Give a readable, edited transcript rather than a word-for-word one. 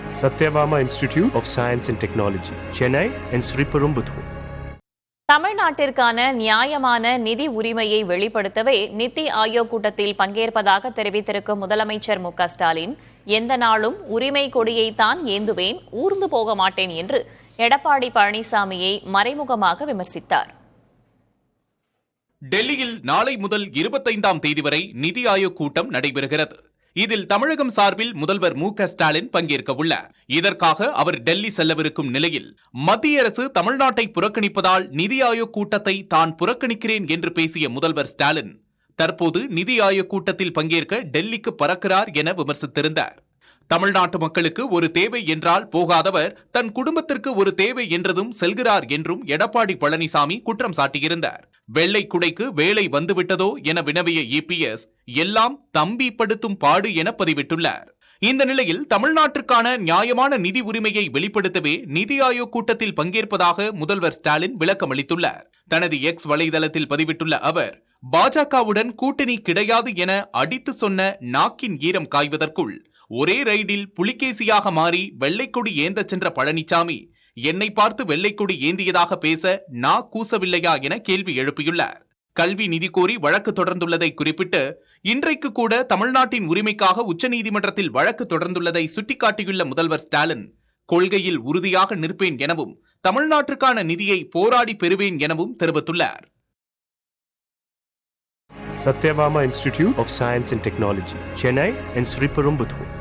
Satyabama Institute of Science and Technology, Chennai and Sriperumbudur. தமிழ்நாட்டிற்கான நியாயமான நிதி உரிமையை வெளிப்படுத்தவே நித்தி ஆயோக் கூட்டத்தில் பங்கேற்பதாக தெரிவித்திருக்கும் முதலமைச்சர் மு.க.ஸ்டாலின் எந்த நாளும் உரிமை கொடியைத்தான் ஏந்துவேன், ஊர்ந்து போக மாட்டேன் என்று எடப்பாடி பழனிசாமியை மறைமுகமாக விமர்சித்தார். டெல்லியில் நாளை முதல் 25ஆம் தேதி வரை நிதி ஆயோக் கூட்டம் நடைபெறுகிறது. இதில் தமிழகம் சார்பில் முதல்வர் மு.க.ஸ்டாலின் பங்கேற்க உள்ளார். இதற்காக அவர் டெல்லி செல்லவிருக்கும் நிலையில் மத்திய அரசு தமிழ்நாட்டை புறக்கணிப்பதால் நிதி ஆயோக் கூட்டத்தை தான் புறக்கணிக்கிறேன் என்று பேசிய முதல்வர் ஸ்டாலின் தற்போது நிதி ஆயோக் கூட்டத்தில் பங்கேற்க டெல்லிக்கு பறக்கிறார் என விமர்சித்திருந்தார். தமிழ்நாட்டு மக்களுக்கு ஒரு தேவை என்றால் போகாதவர் தன் குடும்பத்திற்கு ஒரு தேவை என்றதும் செல்கிறார் என்றும் எடப்பாடி பழனிசாமி குற்றம் சாட்டியிருந்தார். வெள்ளை குடைக்கு வேலை வந்துவிட்டதோ என வினவிய இபிஎஸ் எல்லாம் தம்பி படுத்தும் பாடு என பதிவிட்டுள்ளார். இந்த நிலையில் தமிழ்நாட்டிற்கான நியாயமான நிதி உரிமையை வெளிப்படுத்தவே நிதி ஆயோக் கூட்டத்தில் பங்கேற்பதாக முதல்வர் ஸ்டாலின் விளக்கமளித்துள்ளார். தனது எக்ஸ் வலைதளத்தில் பதிவிட்டுள்ள அவர் பாஜகவுடன் கூட்டணி கிடையாது என அடித்து சொன்ன நாக்கின் ஈரம் காய்வதற்குள் ஒரே ரைடில் புலிகேசியாக மாறி வெள்ளைக்கொடி ஏந்த சென்ற பழனிசாமி என்னை பார்த்து வெள்ளைக்கொடி ஏந்தியதாக பேச நா கூசவில்லையா என கேள்வி எழுப்பியுள்ளார். கல்வி நிதி கோரி வழக்கு தொடர்ந்துள்ளதை குறிப்பிட்டு இன்றைக்கு கூட தமிழ்நாட்டின் உரிமைக்காக உச்சநீதிமன்றத்தில் வழக்கு தொடர்ந்துள்ளதை சுட்டிக்காட்டியுள்ள முதல்வர் ஸ்டாலின் கொள்கையில் உறுதியாக நிற்பேன் எனவும் தமிழ்நாட்டிற்கான நிதியை போராடி பெறுவேன் எனவும் தெரிவித்துள்ளார். Satyabama Institute of Science and Technology, Chennai and Sriperumbudur.